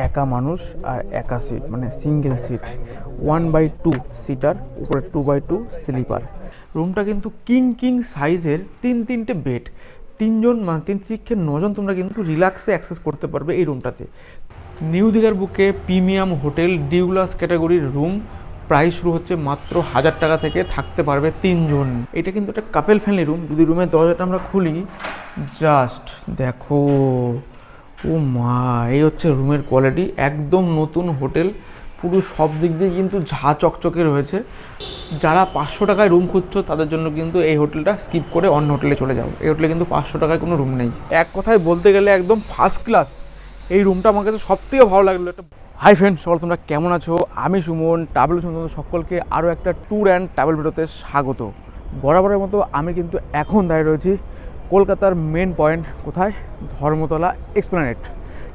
একা মানুষ আর একা সিট মানে সিঙ্গেল সিট 1/2 সিটার উপরে 2/2 স্লিপার। রুমটা কিন্তু কিং সাইজের, তিনটে বেড, তিনজন মানে তিন থেকে নজন তোমরা কিন্তু রিল্যাক্সে অ্যাক্সেস করতে পারবে এই রুমটাতে। নিউ দীঘার বুকে প্রিমিয়াম হোটেল ডিউলাস ক্যাটাগরির রুম, প্রাইস শুরু হচ্ছে মাত্র 1000 টাকা থেকে, থাকতে পারবে তিনজন। এটা কিন্তু একটা কাপেল ফ্রেন্ডলি রুম। যদি রুমের দরজাটা আমরা খুলি, জাস্ট দেখো, ও মা, এই হচ্ছে রুমের কোয়ালিটি। একদম নতুন হোটেল, পুরো সব দিক দিয়ে কিন্তু ঝা চকচকে রয়েছে। যারা 500 টাকায় রুম খুঁজছো তাদের জন্য কিন্তু এই হোটেলটা স্কিপ করে অন্য হোটেলে চলে যাও। এই হোটেলে কিন্তু 500 টাকায় কোনো রুম নেই। এক কথায় বলতে গেলে একদম ফার্স্ট ক্লাস। এই রুমটা আমার কাছে সবথেকে ভালো লাগলো। একটা হাই ফ্রেন্ড, সকল তোমরা কেমন আছো? আমি সুমন, ট্রাভেল সুমন, সকলকে আরও একটা ট্যুর অ্যান্ড ট্রাভেল ভিডিওতে স্বাগত। বরাবরের মতো আমি কিন্তু এখন দাঁড়িয়ে রয়েছি কলকাতার মেন পয়েন্ট, কোথায়? ধর্মতলা এক্সপ্ল্যানেড।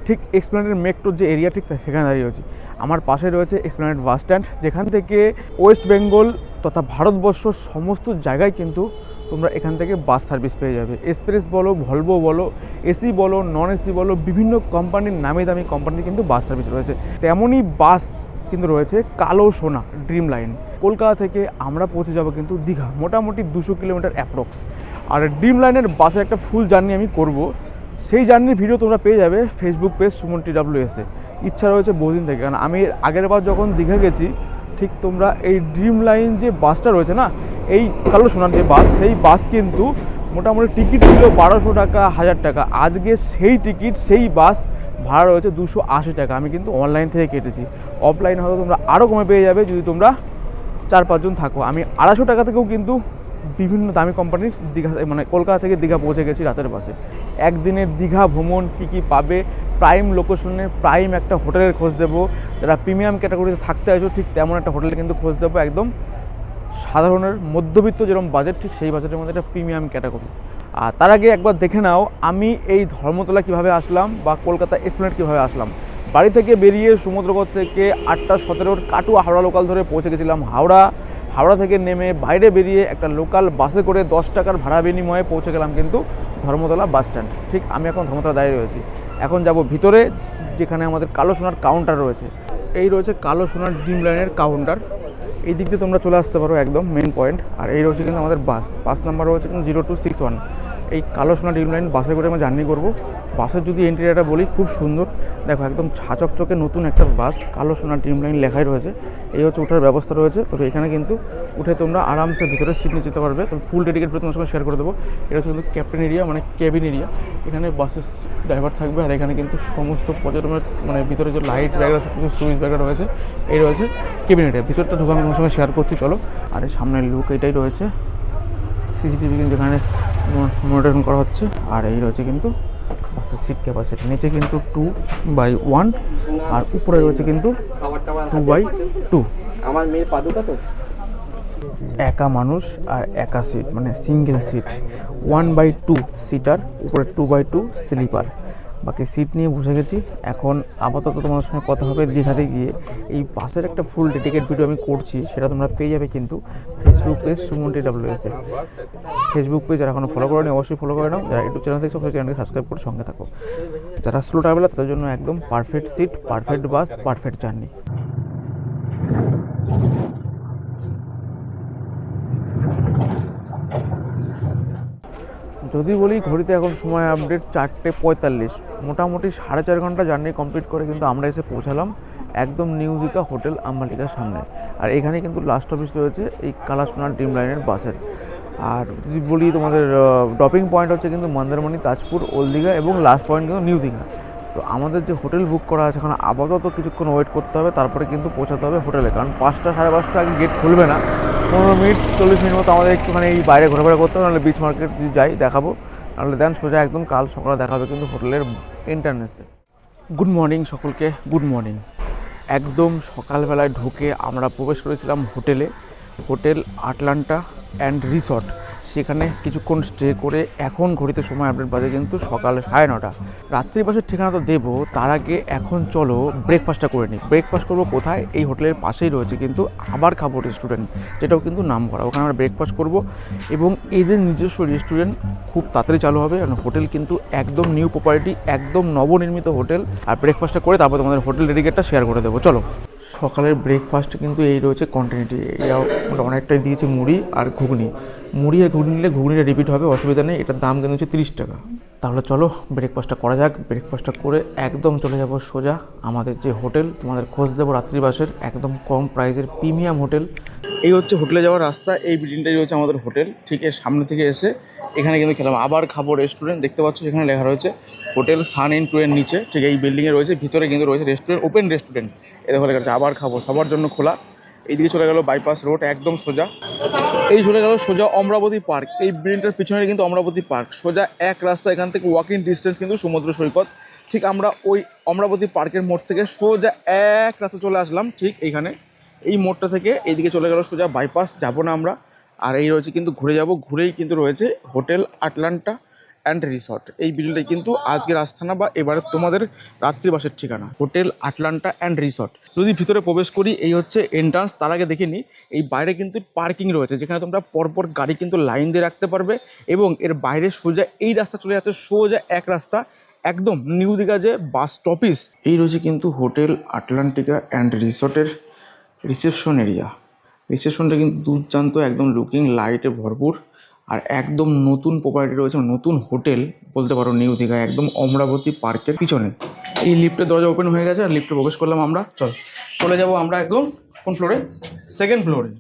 ঠিক এক্সপ্ল্যানেড মেট্রোর যে এরিয়া, ঠিক সেখানে দাঁড়িয়ে রয়েছি। আমার পাশে রয়েছে এক্সপ্ল্যানেড বাস স্ট্যান্ড, যেখান থেকে ওয়েস্ট বেঙ্গল তথা ভারতবর্ষ সমস্ত জায়গায় কিন্তু তোমরা এখান থেকে বাস সার্ভিস পেয়ে যাবে। এক্সপ্রেস বলো, ভলভো বলো, এসি বলো, নন এসি বলো, বিভিন্ন কোম্পানির নামি দামি কোম্পানির কিন্তু বাস সার্ভিস রয়েছে। তেমনই বাস কিন্তু রয়েছে কালো সোনা ড্রিম লাইন। কলকাতা থেকে আমরা পৌঁছে যাব কিন্তু দীঘা, মোটামুটি 200 কিলোমিটার অ্যাপ্রক্স। আর ড্রিম লাইনের বাসের একটা ফুল জার্নি আমি করব। সেই জার্নির ভিডিও তোমরা পেয়ে যাবে ফেসবুক পেজ সুমন TWS-এ। ইচ্ছা রয়েছে বহুদিন থেকে, কারণ আমি আগের বার যখন দীঘা গেছি, ঠিক তোমরা এই ড্রিম লাইন যে বাসটা রয়েছে না, এই কালো সোনার যে বাস, সেই বাস কিন্তু মোটামুটি টিকিট ছিল 1200 টাকা, 1000 টাকা। আজকে সেই টিকিট, সেই বাস ভাড়া রয়েছে 280 টাকা। আমি কিন্তু অনলাইন থেকে কেটেছি। অফলাইনে হয়তো তোমরা আরও কমে পেয়ে যাবে যদি তোমরা 4-5 জন থাকো। আমি 250 টাকা থেকেও কিন্তু বিভিন্ন দামি কোম্পানির দীঘা মানে কলকাতা থেকে দীঘা পৌঁছে গেছি রাতের বাসে। একদিনের দীঘা ভ্রমণ কী কী পাবে, প্রাইম লোকেশনে প্রাইম একটা হোটেলের খোঁজ দেবো। যারা প্রিমিয়াম ক্যাটাগরিতে থাকতে আসো, ঠিক তেমন একটা হোটেলে কিন্তু খোঁজ দেবো। একদম সাধারণের মধ্যবিত্ত যেরকম বাজেট, ঠিক সেই বাজেটের মধ্যে একটা প্রিমিয়াম ক্যাটাগরি। আর তার আগে একবার দেখে নাও আমি এই ধর্মতলা কীভাবে আসলাম বা কলকাতা এক্সপ্ল্যানেড কীভাবে আসলাম। বাড়ি থেকে বেরিয়ে সমুদ্রপথ থেকে 8:17 কাটুয়া হাওড়া লোকাল ধরে পৌঁছে গেছিলাম হাওড়া থেকে নেমে বাইরে বেরিয়ে একটা লোকাল বাসে করে 10 টাকার ভাড়া বিনিময়ে পৌঁছে গেলাম কিন্তু ধর্মতলা বাস স্ট্যান্ড। ঠিক আমি এখন ধর্মতলা দাঁড়িয়ে রয়েছি। এখন যাব ভিতরে, যেখানে আমাদের কালো সোনার কাউন্টার রয়েছে। এই রয়েছে কালো সোনার ড্রিম লাইনের কাউন্টার। এই দিক দিয়ে তোমরা চলে আসতে পারো, একদম মেন পয়েন্ট। আর এই রয়েছে কিন্তু আমাদের বাস নাম্বার রয়েছে কিন্তু 0261। এই কালো সোনা ড্রিম লাইন বাসে করে আমি জার্নি করবো। বাসের যদি ইন্টেরিয়ারটা বলি, খুব সুন্দর। দেখো, একদম ছাচকচকে নতুন একটা বাস, কালো সোনা ড্রিম লাইন লেখাই রয়েছে। এই হচ্ছে ওঠার ব্যবস্থা রয়েছে। তবে এখানে কিন্তু উঠে তোমরা আরামসে ভিতরে সিট নিয়ে যেতে পারবে। তো ফুল ডেডিকেট করে তোমার সঙ্গে শেয়ার করে দেবো। এটা হচ্ছে কিন্তু ক্যাপ্টেন এরিয়া, মানে কেবিন এরিয়া। এখানে বাসের ড্রাইভার থাকবে। আর এখানে কিন্তু সমস্ত পর্যটনের মানে ভিতরে যে লাইট ব্যাগরা থাকবে, সুইচ ব্যাগরা রয়েছে, এই রয়েছে কেবিন এরিয়া। ভিতরটা ঢুকে আমি তোমার সঙ্গে শেয়ার করছি, চলো। আর এই সামনের লুক এটাই রয়েছে। সিসিটিভি কিন্তু এখানে মনিটরিং করা হচ্ছে। আর এই রয়েছে কিন্তু বাসের সিট ক্যাপাসিটি। নিচে কিন্তু 2/1 আর উপরে রয়েছে কিন্তু 2/2। আমার মেয়ে পাদুকা তো একা মানুষ আর একা সিট মানে সিঙ্গেল সিট 1/2 সিটার, উপরে 2/2 স্লিপার। বাকি সিট নিয়ে বসে গেছি। এখন আপাতত তোমাদের সঙ্গে কথা হবে দীঘাতে গিয়ে। এই বাসের একটা ফুল ডেডিকেট ভিডিও আমি করছি, সেটা তোমরা পেয়ে যাবে কিন্তু ফেসবুক পেজ সুমন TWS-এ। ফেসবুক পেজ যারা এখনো ফলো করেনি অবশ্যই ফলো করে নাও। যারা ইউটিউব চ্যানেল থেকে সব চ্যানেলকে সাবস্ক্রাইব করে সঙ্গে থাকো। যারা স্লো ট্রাভেলার তাদের জন্য একদম পারফেক্ট সিট, পারফেক্ট বাস, পারফেক্ট জার্নি। যদি বলি ঘড়িতে এখন সময় আপডেট 4:45, মোটামুটি 4.5 ঘন্টা জার্নি কমপ্লিট করে কিন্তু আমরা এসে পৌঁছালাম একদম নিউ দীঘা হোটেল আম্বালিকার সামনে। আর এখানে কিন্তু লাস্ট অফিস রয়েছে এই কালো সোনা ড্রিম লাইনের বাসের। আর যদি বলি তোমাদের ড্রপিং পয়েন্ট হচ্ছে কিন্তু মন্দারমণি, তাজপুর, ওল্ড দীঘা এবং লাস্ট পয়েন্ট কিন্তু নিউ দীঘা। তো আমাদের যে হোটেল বুক করা আছে, এখন আপাতত কিছুক্ষণ ওয়েট করতে হবে, তারপরে কিন্তু পৌঁছাতে হবে হোটেলে। কারণ 5টা 5:30 আগে গেট খুলবে না। 15 মিনিট 40 মিনিট মতো আমাদের একটুখানি এই বাইরে ঘোরাফেরা করতে হবে, নাহলে বিচ মার্কেট যদি যাই দেখাবো, নাহলে দেন সোজা একদম কাল সকালে দেখাবে কিন্তু হোটেলের এন্ট্রান্সে। গুড মর্নিং সকলকে, গুড মর্নিং। একদম সকালবেলায় ঢুকে আমরা প্রবেশ করেছিলাম হোটেলে, হোটেল আটলান্টা অ্যান্ড রিসর্ট। সেখানে কিছুক্ষণ স্টে করে এখন ঘড়িতে সময় আপডেট বাজে কিন্তু সকাল 9:30। রাত্রিবাসের ঠিকানা তো দেবো, তার আগে এখন চলো ব্রেকফাস্টটা করে নিই। ব্রেকফাস্ট করবো কোথায়? এই হোটেলের পাশেই রয়েছে কিন্তু আবার খাবো রেস্টুরেন্ট, যেটাও কিন্তু নাম করা। ওখানে আমরা ব্রেকফাস্ট করবো এবং এদের নিজস্ব রেস্টুরেন্ট খুব তাড়াতাড়ি চালু হবে, কারণ হোটেল কিন্তু একদম নিউ প্রপার্টি, একদম নবনির্মিত হোটেল। আর ব্রেকফাস্টটা করে তারপর তোমাদের হোটেল ডেডিকেটটা শেয়ার করে দেবো। চলো, সকালের ব্রেকফাস্ট কিন্তু এই রয়েছে কন্টিনিউটি। এরা অনেকটাই দিয়েছে মুড়ি আর ঘুগনি। মুড়ি আর ঘুগনি নিলে ঘুগনিটা রিপিট হবে, অসুবিধা নেই। এটার দাম কিন্তু হচ্ছে 30 টাকা। তাহলে চলো ব্রেকফাস্টটা করা যাক। ব্রেকফাস্টটা করে একদম চলে যাব সোজা আমাদের যে হোটেল, তোমাদের খোঁজ দেবো রাত্রিবাসের একদম কম প্রাইসের প্রিমিয়াম হোটেল। এই হচ্ছে হোটেলে যাওয়ার রাস্তা, এই বিল্ডিংটাই হচ্ছে আমাদের হোটেল। ঠিক এর সামনে থেকে এসে এখানে কিন্তু খেলাম আবার খাবো রেস্টুরেন্ট। দেখতে পাচ্ছ এখানে লেখা রয়েছে হোটেল সান ইন টু এর নিচে, ঠিক এই বিল্ডিংয়ে রয়েছে। ভিতরে কিন্তু রয়েছে রেস্টুরেন্ট, ওপেন রেস্টুরেন্ট। এদের লেখা আছে আবার খাবো, সবার জন্য খোলা। এইদিকে চলে গেল বাইপাস রোড একদম সোজা। এই চলে গেল সোজা অমরাবতী পার্ক। এই বিল্ডিংটার পিছনে কিন্তু অমরাবতী পার্ক। সোজা এক রাস্তা, এখান থেকে ওয়াকিং ডিস্টেন্স কিন্তু সমুদ্র সৈকত। ঠিক আমরা ওই অমরাবতী পার্কের মোড় থেকে সোজা এক রাস্তা চলে আসলাম ঠিক এইখানে। এই মোড়টা থেকে এইদিকে চলে গেল সোজা বাইপাস, যাবো না আমরা। আর এই রয়েছে কিন্তু ঘুরে যাব, ঘুরেই কিন্তু রয়েছে হোটেল আটলান্টা অ্যান্ড রিসর্ট। এই বিল্ডিংটাই কিন্তু আজকের আস্থানা বা এবারে তোমাদের রাত্রিবাসের ঠিকানা, হোটেল আটলান্টা অ্যান্ড রিসর্ট। যদি ভিতরে প্রবেশ করি, এই হচ্ছে এন্ট্রান্স। তার আগে দেখে নিই এই বাইরে কিন্তু পার্কিং রয়েছে, যেখানে তোমরা পরপর গাড়ি কিন্তু লাইন দিয়ে রাখতে পারবে। এবং এর বাইরে সোজা এই রাস্তা চলে যাচ্ছে, সোজা এক রাস্তা একদম নিউ দীঘা যে বাস স্টপিস। এই রয়েছে কিন্তু হোটেল আটলান্টিকা অ্যান্ড রিসর্টের রিসেপশন এরিয়া। রিসেপশনটা কিন্তু দুর্দান্ত, একদম লুকিং লাইটে ভরপুর। আর একদম নতুন প্রপার্টি রয়েছে, নতুন হোটেল বলতে পারো নিউ দীঘা, একদম অমরাবতী পার্কের পিছনে। এই লিফটের দরজা ওপেন হয়ে গেছে আর লিফটে প্রবেশ করলাম আমরা। চলে যাবো আমরা একদম কোন ফ্লোরে? সেকেন্ড ফ্লোরে।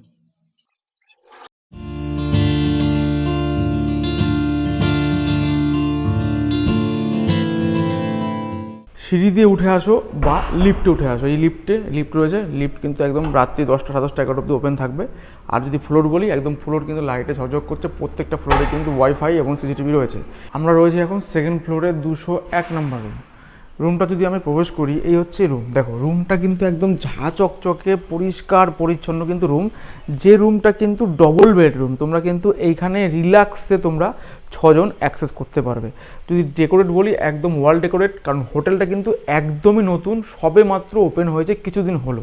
সিঁড়ি দিয়ে উঠে আসো বা লিফটে উঠে আসো। এই লিফট রয়েছে। লিফট কিন্তু একদম রাত্রি 10টা 11:30 11টা অবধি ওপেন থাকবে। আর যদি ফ্লোর বলি, একদম ফ্লোর কিন্তু লাইটে ঝকঝক করছে। প্রত্যেকটা ফ্লোরে কিন্তু ওয়াইফাই এবং সিসিটিভি রয়েছে। আমরা রয়েছি এখন সেকেন্ড ফ্লোরে 201 নম্বর রুম। রুমটা যদি আমি প্রবেশ করি, এই হচ্ছে রুম। দেখো রুমটা কিন্তু একদম ঝাঁ চকচকে পরিষ্কার পরিচ্ছন্ন কিন্তু রুম। যে রুমটা কিন্তু ডবল বেডরুম। তোমরা কিন্তু এইখানে রিল্যাক্সে তোমরা 6 জন অ্যাক্সেস করতে পারবে। যদি ডেকোরেট বলি, একদম ওয়াল ডেকোরেট, কারণ হোটেলটা কিন্তু একদমই নতুন, সবে মাত্র ওপেন হয়েছে কিছুদিন হলো।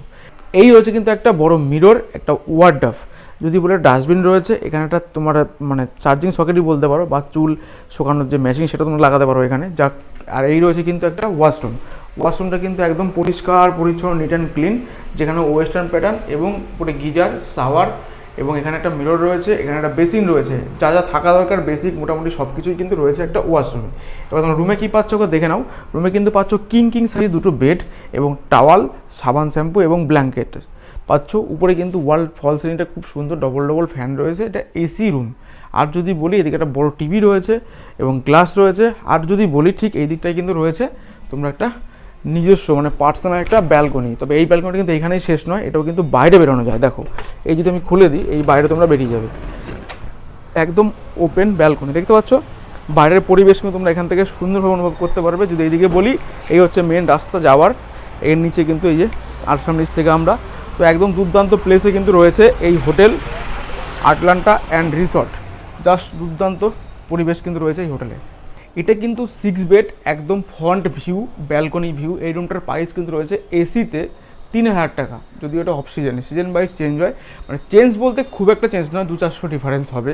এই রয়েছে কিন্তু একটা বড় মিরর, একটা ওয়ার্ড্রপ। যদি বলে ডাস্টবিন রয়েছে এখানে, একটা তোমার মানে চার্জিং সকেটই বলতে পারো, বা চুল শুকানোর যে মেশিন সেটা তোমরা লাগাতে পারো এখানে। যাক, আর এই রয়েছে কিন্তু একটা ওয়াশরুম। ওয়াশরুমটা কিন্তু একদম পরিষ্কার পরিচ্ছন্ন, নিট অ্যান্ড ক্লিন, যেখানে ওয়েস্টার্ন প্যাটার্ন এবং পুরো গিজার, শাওয়ার এবং এখানে একটা মিরর রয়েছে, এখানে একটা বেসিন রয়েছে। যা যা থাকা দরকার বেসিক মোটামুটি সব কিছুই কিন্তু রয়েছে একটা ওয়াশরুমে। এবার তোমরা রুমে কী পাচ্ছ ওকে দেখে নাও। রুমে কিন্তু পাচ্ছ কিং সাইজ 2টো বেড এবং টাওয়াল, সাবান, শ্যাম্পু এবং ব্ল্যাঙ্কেট পাচ্ছ। উপরে কিন্তু ওয়াল ফল সিলিংটা খুব সুন্দর, ডবল ফ্যান রয়েছে। এটা এসি রুম। আর যদি বলি, এদিকে একটা বড় টিভি রয়েছে এবং গ্লাস রয়েছে। আর যদি বলি, ঠিক এই দিকটায় কিন্তু রয়েছে তোমরা একটা নিজস্ব মানে পার্সোনাল একটা ব্যালকনি। তবে এই ব্যালকনিটা কিন্তু এখানেই শেষ নয়, এটাও কিন্তু বাইরে বেরোনো যায়। দেখো এই যদি আমি খুলে দিই, এই বাইরে তোমরা বেরিয়ে যাবে, একদম ওপেন ব্যালকনি। দেখতে পাচ্ছ বাইরের পরিবেশ কিন্তু তোমরা এখান থেকে সুন্দরভাবে অনুভব করতে পারবে। যদি এইদিকে বলি, এই হচ্ছে মেন রাস্তা যাওয়ার। এর নিচে কিন্তু এই যে আরসাম নিচ থেকে আমরা তো একদম দুর্দান্ত প্লেসে কিন্তু রয়েছে এই hotel Atlanta and resort. Just দুর্দান্ত পরিবেশ কিন্তু রয়েছে এই হোটেলে। এটা কিন্তু 6 বেড, একদম ফ্রন্ট ভিউ, ব্যালকনি ভিউ। এই রুমটার প্রাইস কিন্তু রয়েছে এসিতে 3000 টাকা। যদিও এটা অফ সিজনে, সিজন ওয়াইজ চেঞ্জ হয়, মানে চেঞ্জ বলতে খুব একটা চেঞ্জ নয়, 200-400 ডিফারেন্স হবে।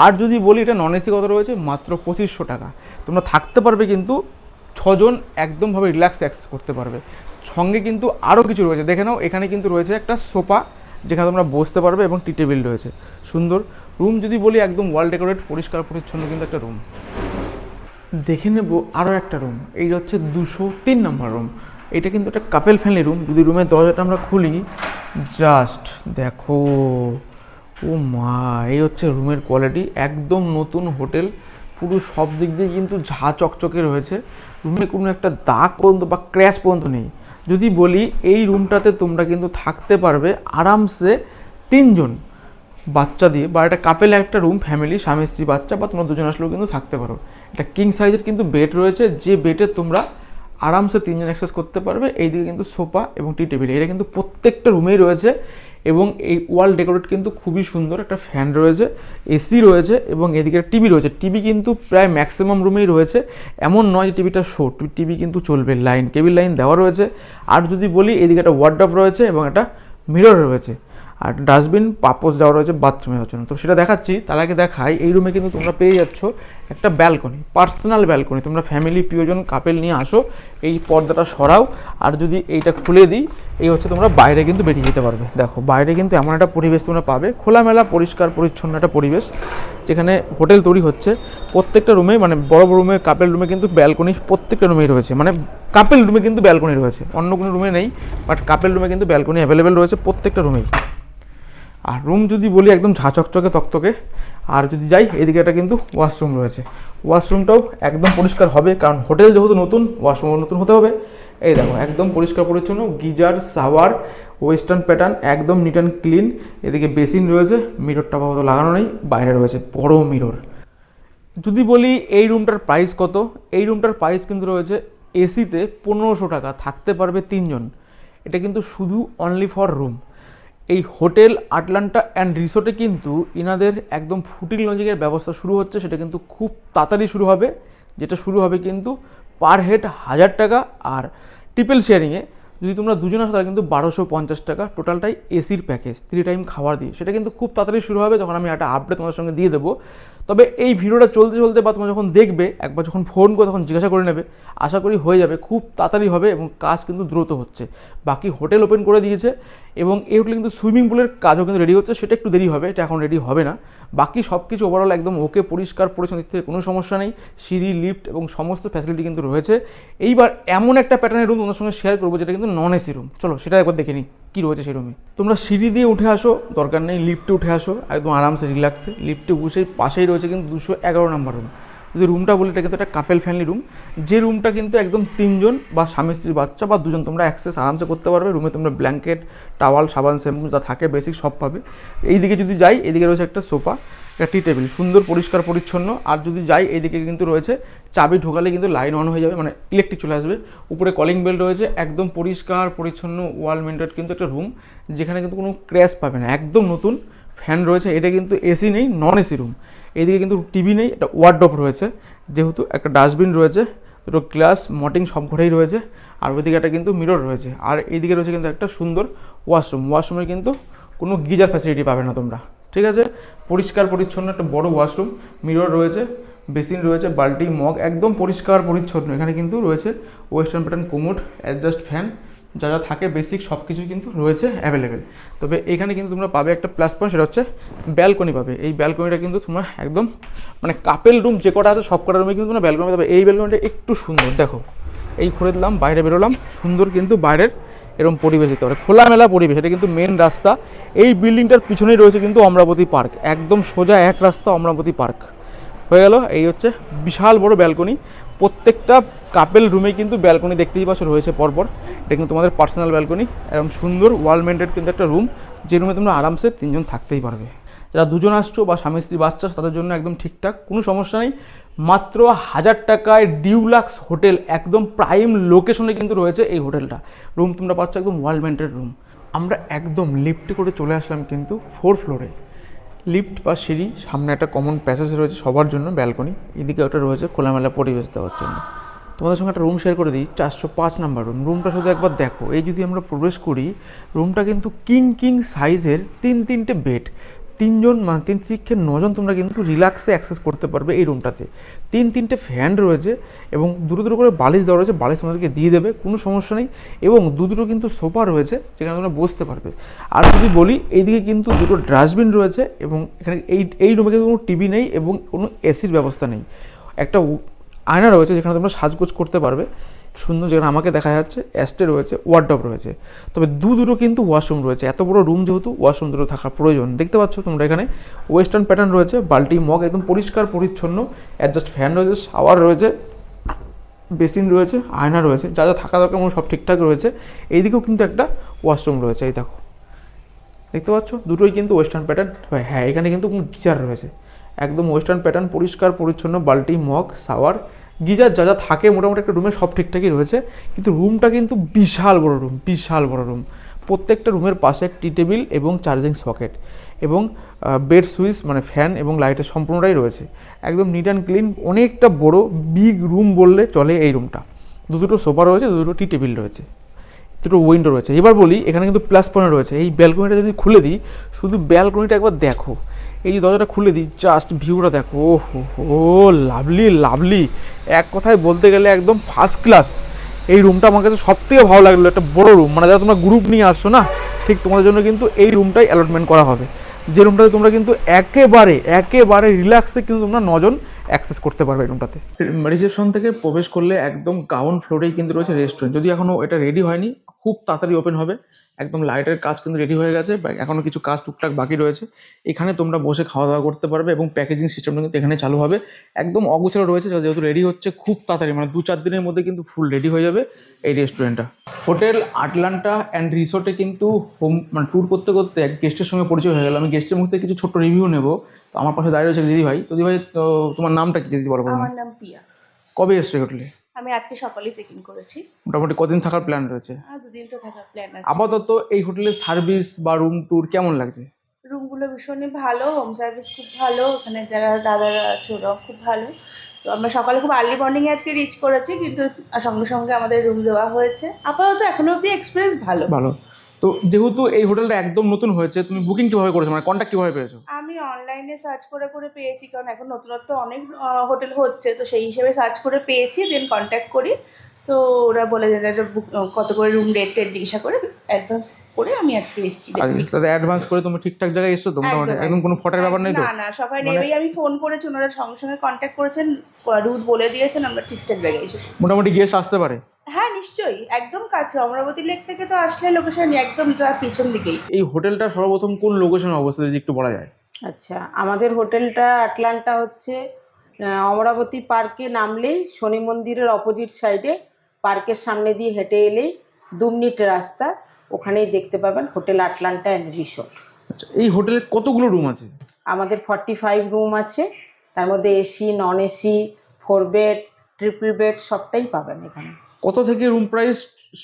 আর যদি বলি এটা নন এসি কত রয়েছে, মাত্র 2500 টাকা। তোমরা থাকতে পারবে কিন্তু 6 জন একদমভাবে রিল্যাক্স অ্যাক্সেস করতে পারবে। সঙ্গে কিন্তু আরও কিছু রয়েছে, দেখে নাও। এখানে কিন্তু রয়েছে একটা সোফা, যেখানে তোমরা বসতে পারবে এবং টি টেবিল রয়েছে। সুন্দর রুম। যদি বলি একদম ওয়াল ডেকোরেট, পরিষ্কার পরিচ্ছন্ন কিন্তু একটা রুম। দেখে নেব আরও একটা রুম। এই হচ্ছে 203 নম্বর রুম। এটা কিন্তু একটা কাপেল ফ্যামিলি রুম। যদি রুমের দরজাটা আমরা খুলি, জাস্ট দেখো, ও মা, এই হচ্ছে রুমের কোয়ালিটি। একদম নতুন হোটেল, পুরো সব দিক দিয়ে কিন্তু ঝাঁ চকচকে রয়েছে। রুমে কোনো একটা দাগ পর্যন্ত বা ক্র্যাশ পর্যন্ত নেই। যদি বলি এই রুমটাতে তোমরা কিন্তু থাকতে পারবে আরামসে 3 জন বাচ্চা দিয়ে, বা একটা কাপেল একটা রুম, ফ্যামিলি, স্বামী স্ত্রী বাচ্চা, বা তোমরা 2জন আসলেও কিন্তু থাকতে পারো। একটা কিং সাইজের কিন্তু বেড রয়েছে, যে বেডে তোমরা আরামসে তিনজন অ্যাক্সেস করতে পারবে। এইদিকে কিন্তু সোফা এবং টি টেবিল, এটা কিন্তু প্রত্যেকটা রুমেই রয়েছে এবং এই ওয়াল ডেকোরেট কিন্তু খুবই সুন্দর। একটা ফ্যান রয়েছে, এসি রয়েছে এবং এদিকে টিভি রয়েছে। টিভি কিন্তু প্রায় ম্যাক্সিমাম রুমেই রয়েছে, এমন নয় যে টিভিটা শো, টিভি কিন্তু চলবে, লাইন কেবিল লাইন দেওয়া রয়েছে। আর যদি বলি এদিকে একটা ওয়ার্ডরোব রয়েছে এবং একটা মিরর রয়েছে, আর ডাস্টবিন পাপোস দেওয়া রয়েছে বাথরুমের জন্য। তো সেটা দেখাচ্ছি, তার আগে দেখাই এই রুমে কিন্তু তোমরা পেয়ে যাচ্ছ একটা ব্যালকনি, পার্সোনাল ব্যালকনি। তোমরা ফ্যামিলি প্রিয়জন কাপেল নিয়ে আসো, এই পর্দাটা সরাও, আর যদি এইটা খুলে দিই, এই হচ্ছে তোমরা বাইরে কিন্তু বেরিয়ে যেতে পারবে। দেখো বাইরে কিন্তু এমন একটা পরিবেশ তোমরা পাবে, খোলামেলা পরিষ্কার পরিচ্ছন্ন একটা পরিবেশ, যেখানে হোটেল তৈরি হচ্ছে। প্রত্যেকটা রুমে মানে বড় বড় রুমে, কাপেল রুমে কিন্তু ব্যালকনি প্রত্যেকটা রুমেই রয়েছে, মানে কাপেল রুমে কিন্তু ব্যালকনি রয়েছে, অন্য কোনো রুমে নেই, বাট কাপেল রুমে কিন্তু ব্যালকনি অ্যাভেলেবেল রয়েছে প্রত্যেকটা রুমেই। আর রুম যদি বলি একদম ঝাঁচকচকে তকতকে। আর যদি যাই এদিকে একটা কিন্তু ওয়াশরুম রয়েছে, ওয়াশরুমটাও একদম পরিষ্কার হবে, কারণ হোটেল যেহেতু নতুন, ওয়াশরুমও নতুন হতে হবে। এই দেখো একদম পরিষ্কার পরিচ্ছন্ন, গিজার, শাওয়ার, ওয়েস্টার্ন প্যাটার্ন, একদম নিট অ্যান্ড ক্লিন। এদিকে বেসিন রয়েছে, মিররটা আপাতত লাগানো নেই, বাইরে রয়েছে বড় মিরর। যদি বলি এই রুমটার প্রাইস কত, এই রুমটার প্রাইস কিন্তু রয়েছে এসিতে 1500 টাকা, থাকতে পারবে তিনজন। এটা কিন্তু শুধু অনলি ফর রুম। এই হোটেল আটলান্টা অ্যান্ড রিসোর্টে কিন্তু ইনাদের একদম ফুটিং লজিংয়ের ব্যবস্থা শুরু হচ্ছে, সেটা কিন্তু খুব তাড়াতাড়ি শুরু হবে, যেটা শুরু হবে কিন্তু পার হেড 1000 টাকা। আর ট্রিপল শেয়ারিংয়ে যদি তোমরা দুজন আসো তাহলে কিন্তু 1250 টাকা, টোটালটাই এসির প্যাকেজ 3 টাইম খাবার দিয়ে। সেটা কিন্তু খুব তাড়াতাড়ি শুরু হবে, যখন আমি একটা আপডেট তোমাদের সঙ্গে দিয়ে দেবো। তবে এই ভিডিওটা চলতে চলতে বা তোমরা যখন দেখবে, একবার যখন ফোন করে তখন জিজ্ঞাসা করে নেবে, আশা করি হয়ে যাবে, খুব তাড়াতাড়ি হবে এবং কাজ কিন্তু দ্রুত হচ্ছে। বাকি হোটেল ওপেন করে দিয়েছে এবং এই হোটেলে কিন্তু সুইমিং পুলের কাজও কিন্তু রেডি হচ্ছে, সেটা একটু দেরি হবে, এটা এখন রেডি হবে না। বাকি সব কিছু ওভারঅল একদম ওকে, পরিষ্কার পরিচ্ছন্ন, দিক থেকে কোনো সমস্যা নেই। সিঁড়ি, লিফট এবং সমস্ত ফ্যাসিলিটি কিন্তু রয়েছে। এইবার এমন একটা প্যাটার্নের রুম তোমাদের সঙ্গে শেয়ার করবো, যেটা কিন্তু নন এসি রুম। চলো সেটা একবার দেখে নিই কী রয়েছে সেই রুমে। তোমরা সিঁড়ি দিয়ে উঠে আসো, দরকার নেই লিফটে উঠে আসো, একদম আরামসে রিল্যাক্সে। লিফটে বসেই পাশেই রয়েছে কিন্তু 211 নম্বর রুম। যদি রুমটা বলি, এটা কিন্তু একটা কাপেল ফ্যামিলি রুম, যে রুমটা কিন্তু একদম তিনজন বা স্বামী স্ত্রী বাচ্চা বা দুজন তোমরা অ্যাক্সেস আরামসে করতে পারবে। রুমে তোমরা ব্ল্যাঙ্কেট, টাওয়াল, সাবান, শ্যাম্পু যা থাকে বেসিক সব পাবে। এইদিকে যদি যাই, এদিকে রয়েছে একটা সোফা, একটা টি টেবিল, সুন্দর পরিষ্কার পরিচ্ছন্ন। আর যদি যাই এইদিকে কিন্তু রয়েছে, চাবি ঢোকালে কিন্তু লাইন অন হয়ে যাবে, মানে ইলেকট্রিক চলে আসবে। উপরে কলিং বেল রয়েছে, একদম পরিষ্কার পরিচ্ছন্ন ওয়াল মেন্টেড কিন্তু একটা রুম, যেখানে কিন্তু কোনো ক্র্যাশ পাবে না, একদম নতুন। ফ্যান রয়েছে, এটা কিন্তু এসি নেই, নন এসি রুম। এইদিকে কিন্তু টিভি নেই, একটা ওয়ার্ডরোব রয়েছে, যেহেতু একটা ডাস্টবিন রয়েছে, দুটো গ্লাস, মটিং সব ঘরেই রয়েছে। আর ওইদিকে একটা কিন্তু মিরর রয়েছে। আর এইদিকে রয়েছে কিন্তু একটা সুন্দর ওয়াশরুম, ওয়াশরুমে কিন্তু কোনো গিজার ফ্যাসিলিটি পাবে না তোমরা, ঠিক আছে। পরিষ্কার পরিচ্ছন্ন একটা বড় ওয়াশরুম, মিরর রয়েছে, বেসিন রয়েছে, বালতি, মগ, একদম পরিষ্কার পরিচ্ছন্ন। এখানে কিন্তু রয়েছে western pattern commode, adjust fan, যা যা থাকে বেসিক সব কিছু কিন্তু রয়েছে অ্যাভেলেবেল। তবে এখানে কিন্তু তোমরা পাবে একটা প্লাস পয়েন্ট, সেটা হচ্ছে ব্যালকনি পাবে। এই ব্যালকনিটা কিন্তু তোমরা একদম মানে কাপেল রুম যে কটা আছে সব কটা রুমে কিন্তু তোমরা ব্যালকনি পাবে। এই ব্যালকনিটা একটু সুন্দর, দেখো এই খুলে দিলাম, বাইরে বেরোলাম, সুন্দর কিন্তু বাইরের এরকম পরিবেশ দিতে পারে, খোলামেলা পরিবেশ। এটা কিন্তু মেন রাস্তা, এই বিল্ডিংটার পিছনেই রয়েছে কিন্তু অমরাবতী পার্ক, একদম সোজা এক রাস্তা অমরাবতী পার্ক হয়ে গেল। এই হচ্ছে বিশাল বড় ব্যালকনি, প্রত্যেকটা কাপেল রুমে কিন্তু ব্যালকনি দেখতেই পাচ্ছ রয়েছে পরপর। এটা কিন্তু তোমাদের পার্সোনাল ব্যালকনি, এরকম সুন্দর ওয়াল মেন্টেড কিন্তু একটা রুম, যে রুমে তোমরা আরামসে তিনজন থাকতেই পারবে। যারা দুজন আসছো বা স্বামী স্ত্রী বাচ্চা, তাদের জন্য একদম ঠিকঠাক, কোনো সমস্যা নেই। মাত্র 1000 টাকায় ডিউলাক্স হোটেল, একদম প্রাইম লোকেশনে কিন্তু রয়েছে এই হোটেলটা। রুম তোমরা পাচ্ছ একদম ওয়াল মেন্টেড রুম। আমরা একদম লিফটে করে চলে আসলাম কিন্তু 4th ফ্লোরে। লিফট বা সিঁড়ি, সামনে একটা কমন প্যাসেজ রয়েছে সবার জন্য, ব্যালকনি, এদিকে একটা রয়েছে খোলামেলা পরিবেশ দেওয়ার জন্য। তোমাদের সঙ্গে একটা রুম শেয়ার করে দিই, 405 নাম্বার রুম। রুমটা শুধু একবার দেখো, এই যদি আমরা প্রবেশ করি, রুমটা কিন্তু কিং সাইজের, তিনটে বেড, তিনজন মানে 3 থেকে 9 জন তোমরা কিন্তু রিল্যাক্সে অ্যাক্সেস করতে পারবে এই রুমটাতে। তিনটে ফ্যান রয়েছে এবং দুটো করে বালিশ দেওয়া রয়েছে, বালিশ তোমাদেরকে দিয়ে দেবে, কোনো সমস্যা নেই। এবং দুটো কিন্তু সোফা রয়েছে, যেখানে তোমরা বসতে পারবে। আর যদি বলি, এইদিকে কিন্তু দুটো ডাস্টবিন রয়েছে এবং এখানে এই রুমে কিন্তু কোনো টিভি নেই এবং কোনো এসির ব্যবস্থা নেই। একটা আয়না রয়েছে, যেখানে তোমরা সাজগোজ করতে পারবে সুন্দর, যেখানে আমাকে দেখা যাচ্ছে অ্যাস্টে রয়েছে, ওয়ার্ডরোব রয়েছে। তবে দুটো কিন্তু ওয়াশরুম রয়েছে, এত বড় রুম যেহেতু ওয়াশরুম দুটো থাকা প্রয়োজন। দেখতে পাচ্ছ তোমরা এখানে ওয়েস্টার্ন প্যাটার্ন রয়েছে, বালতি, মগ, একদম পরিষ্কার পরিচ্ছন্ন, অ্যাডজাস্ট ফ্যান রয়েছে, শাওয়ার রয়েছে, বেসিন রয়েছে, আয়না রয়েছে, যা যা থাকা দরকার সব ঠিকঠাক রয়েছে। এইদিকেও কিন্তু একটা ওয়াশরুম রয়েছে, এই দেখো দেখতে পাচ্ছ, দুটোই কিন্তু ওয়েস্টার্ন প্যাটার্ন। হ্যাঁ, এখানে কিন্তু গিজার রয়েছে, একদম ওয়েস্টার্ন প্যাটার্ন, পরিষ্কার পরিচ্ছন্ন, বালতি, মগ, শাওয়ার, গিজার যা যা থাকে মোটামুটি একটা রুমে সব ঠিকঠাকই রয়েছে, কিন্তু রুমটা কিন্তু বিশাল বড় রুম, বিশাল বড় রুম। প্রত্যেকটা রুমের পাশে টি টেবিল এবং চার্জিং সকেট এবং বেড সুইচ মানে ফ্যান এবং লাইটের সম্পূর্ণটাই রয়েছে, একদম নিট অ্যান্ড ক্লিন। অনেকটা বড় বিগ রুম বললে চলে এই রুমটা। দুটো সোফা রয়েছে, দুটো টি টেবিল রয়েছে, দুটো উইন্ডো রয়েছে। এবার বলি এখানে কিন্তু প্লাস পয়েন্ট রয়েছে। এই ব্যালকনিটা যদি খুলে দিই, শুধু ব্যালকনিটা একবার দেখো, এই যে দরজাটা খুলে দিই, জাস্ট ভিউটা দেখো, ও লাভলি লাভলি, এক কথায় বলতে গেলে একদম ফার্স্ট ক্লাস। এই রুমটা আমার কাছে সব থেকে ভালো লাগলো, একটা বড় রুম, মানে যারা তোমরা গ্রুপ নিয়ে আসছো না, ঠিক তোমাদের জন্য কিন্তু এই রুমটাই অ্যালটমেন্ট করা হবে, যে রুমটাতে তোমরা কিন্তু একেবারে রিল্যাক্সে কিন্তু তোমরা 9 জন অ্যাক্সেস করতে পারবে এই রুমটাতে। রিসেপশন থেকে প্রবেশ করলে একদম গ্রাউন্ড ফ্লোরেই কিন্তু রয়েছে রেস্টুরেন্ট। যদি এখনও এটা রেডি হয়নি, খুব তাড়াতাড়ি ওপেন হবে। একদম লাইটের কাজ কিন্তু রেডি হয়ে গেছে, এখনও কিছু কাজ টুকটাক বাকি রয়েছে। এখানে তোমরা বসে খাওয়া দাওয়া করতে পারবে এবং প্যাকেজিং সিস্টেমটা কিন্তু এখানে চালু হবে। একদম অগোছালো রয়েছে, যেহেতু রেডি হচ্ছে খুব তাড়াতাড়ি, মানে 2-4 দিনের মধ্যে কিন্তু ফুল রেডি হয়ে যাবে এই রেস্টুরেন্টটা। হোটেল আটলান্টা অ্যান্ড রিসোর্টে কিন্তু মানে ট্যুর করতে করতে এক গেস্টের সঙ্গে পরিচয় হয়ে গেল। আমি গেস্টের মুখ থেকে কিছু ছোট্ট রিভিউ নেব। তো আমার পাশে দাঁড়িয়ে রয়েছে দিদি ভাই। তো দিদি ভাই, তো তোমার নামটা কি দিদি বলো? আমার নাম পিয়া। কবে এসছো হোটেলে? আমি আজকে সকালে চেক ইন করেছি। মোটামুটি কদিন থাকার প্ল্যান রয়েছে? 2 দিন তো থাকার প্ল্যান আছে। আপাতত এই হোটেলের সার্ভিস বা রুম ট্যুর কেমন লাগছে? রুমগুলো ভীষণই ভালো, হোম সার্ভিস খুব ভালো, ওখানে যারা দাদারা আছে ওরাও খুব ভালো। তো আমরা সকালে খুব আর্লি মর্নিংয়ে আজকে রিচ করেছি, কিন্তু সঙ্গে সঙ্গে আমাদের রুম দেওয়া হয়েছে। আপাতত এখনো অবধি এক্সপিরিয়েন্স ভালো। তো যেহেতু এই হোটেলটা একদম নতুন হয়েছে, তুমি বুকিং কিভাবে করেছো, মানে কন্ট্যাক্ট কিভাবে পেয়েছো? আমি অনলাইনে সার্চ করে করে পেয়েছি, কারণ এখন নতুনত্ব অনেক হোটেল হচ্ছে, তো সেই হিসেবে সার্চ করে পেয়েছি, দেন কন্ট্যাক্ট করি। তো ওরা বলে যে কত করে রুম রেট জিজ্ঞাসা করে অ্যাডভান্স করে আমি আজকে এসেছি। তাহলে অ্যাডভান্স করে তুমি ঠিকঠাক জায়গায় এসছো তো? মোটামুটি একদম কোনো ফটার ব্যাপার নেই তো? না, সবাই নেবেই। আমি ফোন করেছি, ওনারা সঙ্গে সঙ্গে কন্ট্যাক্ট করেছেন, রুট বলে দিয়েছেন, আমরা ঠিকঠাক জায়গায় এসেছি। মোটামুটি গেস্ট আসতে পারে? হ্যাঁ নিশ্চয়ই, একদম কাছে, অমরাবতী লেক থেকে তো আসলে লোকেশন একদম তার পিছন দিকেই। এই হোটেলটা সর্বপ্রথম কোন লোকেশনে অবস্থিত যদি একটু বলা যায়? আচ্ছা, আমাদের হোটেলটা আটলান্টা হচ্ছে অমরাবতী পার্কে নামলেই শনি মন্দিরের অপোজিট সাইডে, পার্কের সামনে দিয়ে হেঁটে এলেই 2 মিনিটের রাস্তা, ওখানেই দেখতে পাবেন হোটেল আটলান্টা অ্যান্ড রিসোর্ট। আচ্ছা, এই হোটেলে কতগুলো রুম আছে? আমাদের 45 রুম আছে, তার মধ্যে AC, non AC, 4 bed, triple bed সবটাই পাবেন এখানে। কত থেকে রুম প্রাইস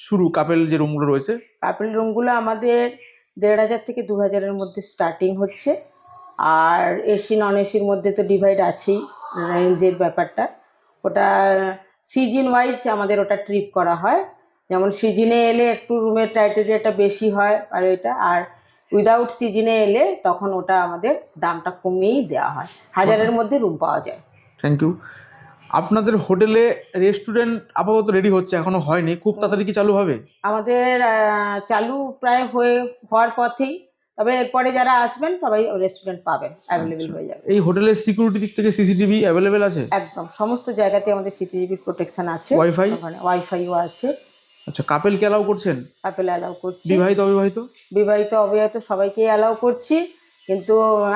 শুরু কাপেল যে রুমগুলো রয়েছে? কাপেল রুমগুলো আমাদের 1,500 থেকে 2,000-এর মধ্যে স্টার্টিং হচ্ছে, আর এসি নন এসির মধ্যে তো ডিভাইড আছেই, রেঞ্জের ব্যাপারটা। ওটা সিজন ওয়াইজ আমাদের ওটা ট্রিপ করা হয়, যেমন সিজনে এলে একটু রুমের ক্রাইটেরিয়াটা বেশি হয়, আর এটা আর উইদাউট সিজনে এলে তখন ওটা আমাদের দামটা কমিয়েই দেওয়া হয়, 1000-এর মধ্যে রুম পাওয়া যায়। Thank you. আপনাদের হোটেলে রেস্টুরেন্ট আপাতত রেডি হচ্ছে, এখনো হয়নি, খুব তাড়াতাড়ি কি চালু হবে? আমাদের চালু প্রায় হওয়ার পথেই, তবে এরপরে যারা আসবেন সবাই রেস্টুরেন্ট পাবেন, অ্যাভেলেবেল হয়ে যাবে। এই হোটেলের সিকিউরিটি দিক থেকে সিসিটিভি অ্যাভেলেবেল আছে? একদম সমস্ত জায়গাতে আমাদের সিসিটিভি প্রোটেকশন আছে, ওয়াইফাই? ওয়াইফাইও আছে। আচ্ছা, কাপেলকে অ্যালাউ করছেন? কাপেল অ্যালাউ করছি, বিবাহিত অবিবাহিত? বিবাহিত অবিবাহিত সবাইকেই অ্যালাউ করছি, কিন্তু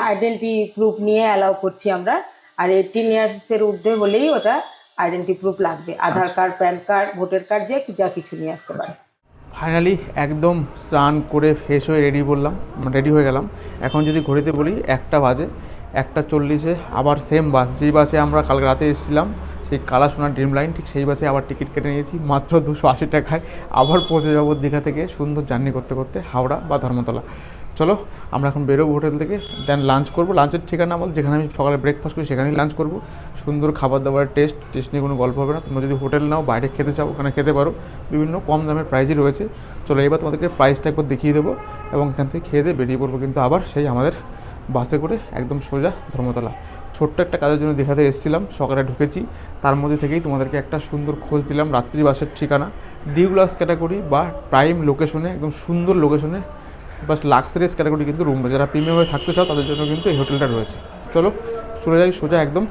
আইডেন্টি প্রুফ নিয়ে অ্যালাউ করছি আমরা। আর 18 ইয়ার্সের ঊর্ধ্বে হলেই ওটা আইডেন্টি প্রুফ লাগবে, Aadhaar card, PAN card, voter card, যা কিছু নিয়ে আসতে পারে। ফাইনালি একদম স্নান করে ফ্রেশ হয়ে রেডি হয়ে গেলাম। এখন যদি ঘড়িতে বলি 1টা বাজে, 1:40-এ আবার সেম বাস, যেই বাসে আমরা কালকে রাতে এসেছিলাম, সেই কালাসোনা ড্রিম লাইন, ঠিক সেই বাসে আবার টিকিট কেটে নিয়েছি মাত্র 280 টাকায়। আবার পৌঁছে যাবো দীঘা থেকে সুন্দর জার্নি করতে করতে হাওড়া বা ধর্মতলা। চলো আমরা এখন বেরোবো হোটেল থেকে, দেন লাঞ্চ করবো। লাঞ্চের ঠিকানা বল, যেখানে আমি সকালে ব্রেকফাস্ট করি সেখানেই লাঞ্চ করবো। সুন্দর খাবার দাবারের টেস্ট নিয়ে কোনো গল্প হবে না। তোমরা যদি হোটেল নাও, বাইরে খেতে চাও, ওখানে খেতে পারো, বিভিন্ন কম দামের প্রাইজই রয়েছে। চলো এবার তোমাদেরকে প্রাইসটা একবার দেখিয়ে দেবো এবং এখান থেকে খেয়ে দিয়ে বেরিয়ে পড়বো কিন্তু আবার সেই আমাদের বাসে করে একদম সোজা ধর্মতলা। ছোট্ট একটা কাজের জন্য দীঘাতে এসেছিলাম, সকালে ঢুকেছি, তার মধ্যে থেকেই তোমাদেরকে একটা সুন্দর খোঁজ দিলাম রাত্রি বাসের ঠিকানা, ডিউলাস ক্যাটাগরি বা প্রাইম লোকেশনে, একদম সুন্দর লোকেশনে, বাস লাক্সারিয়াস ক্যাটাগরি কিন্তু রুম রয়েছে। যারা প্রিমিয়াম হয়ে থাকতে চাও তাদের জন্য কিন্তু এই হোটেলটা রয়েছে। চলো চলে যাই সোজা একদম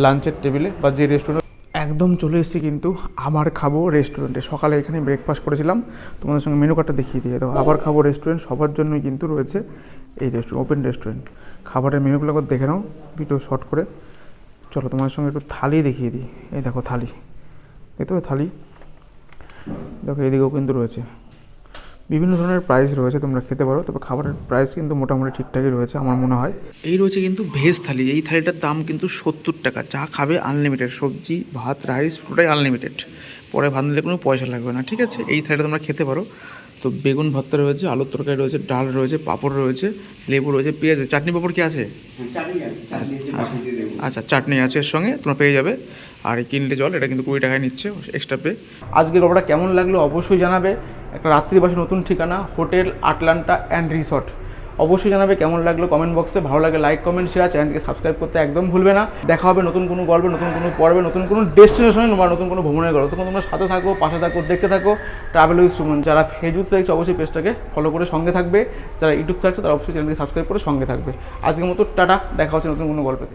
লাঞ্চের টেবিলে বা যে রেস্টুরেন্ট। একদম চলে এসেছি কিন্তু আবার খাবো রেস্টুরেন্টে। সকালে এখানে ব্রেকফাস্ট করেছিলাম, তোমাদের সঙ্গে মেনু কার্ডটা দেখিয়ে দিয়ে দাও। আবার খাবো রেস্টুরেন্ট, সবার জন্যই কিন্তু রয়েছে এই রেস্টুরেন্ট, ওপেন রেস্টুরেন্ট। খাবারের মেনুগুলো একবার দেখে নাও ভিডিও শর্ট করে। চলো তোমাদের সঙ্গে একটু থালি দেখিয়ে দিই। এই দেখো থালি, দেখতে থালি দেখো, এদিকেও কিন্তু রয়েছে বিভিন্ন ধরনের প্রাইস রয়েছে, তোমরা খেতে পারো। তবে খাবারের প্রাইস কিন্তু মোটামুটি ঠিকঠাকই রয়েছে আমার মনে হয়। এই রয়েছে কিন্তু ভেজ থালি। এই থালিটার দাম কিন্তু 70 টাকা। যা খাবে আনলিমিটেড, সবজি ভাত রাইস পুরোটাই আনলিমিটেড, পরে ভাত নিলে কোনো পয়সা লাগবে না, ঠিক আছে। এই থালিটা তোমরা খেতে পারো। তো বেগুন ভর্তা রয়েছে, আলুর তরকারি রয়েছে, ডাল রয়েছে, পাঁপড় রয়েছে, লেবু রয়েছে, পেঁয়াজ রয়েছে, চাটনি পাঁপড় কি আছে? আচ্ছা, চাটনি আছে এর সঙ্গে, তোমরা পেয়ে যাবে। আর এই কিনলে জল, এটা কিন্তু 20 টাকায় নিচ্ছে এক্সট্রা পে। আজকের গল্পটা কেমন লাগলো অবশ্যই জানাবে। একটা রাত্রিবাসী নতুন ঠিকানা হোটেল আটলান্টা অ্যান্ড রিসর্ট, অবশ্যই জানাবে কেমন লাগলো কমেন্ট বক্সে। ভালো লাগে লাইক কমেন্ট শেয়ার, চ্যানেলকে সাবস্ক্রাইব করতে একদম ভুলবে না। দেখা হবে নতুন কোনো গল্পে, নতুন কোনো পর্বে, নতুন কোনো ডেস্টিনেশনে বা নতুন কোনো ভ্রমণের গল্প। তখন তোমরা সাথে থাকো, পাশে থাকো, দেখতে থাকো ট্রাভেল উইথ সুমন। যারা ফেসবুক দেখছো অবশ্যই পেজটাকে ফলো করে সঙ্গে থাকবে, যারা ইউটিউব থাকছে তারা অবশ্যই চ্যানেলকে সাবস্ক্রাইব করে সঙ্গে থাকবে। আজকের মতো টাটা, দেখা হচ্ছে নতুন কোনো গল্পেতে।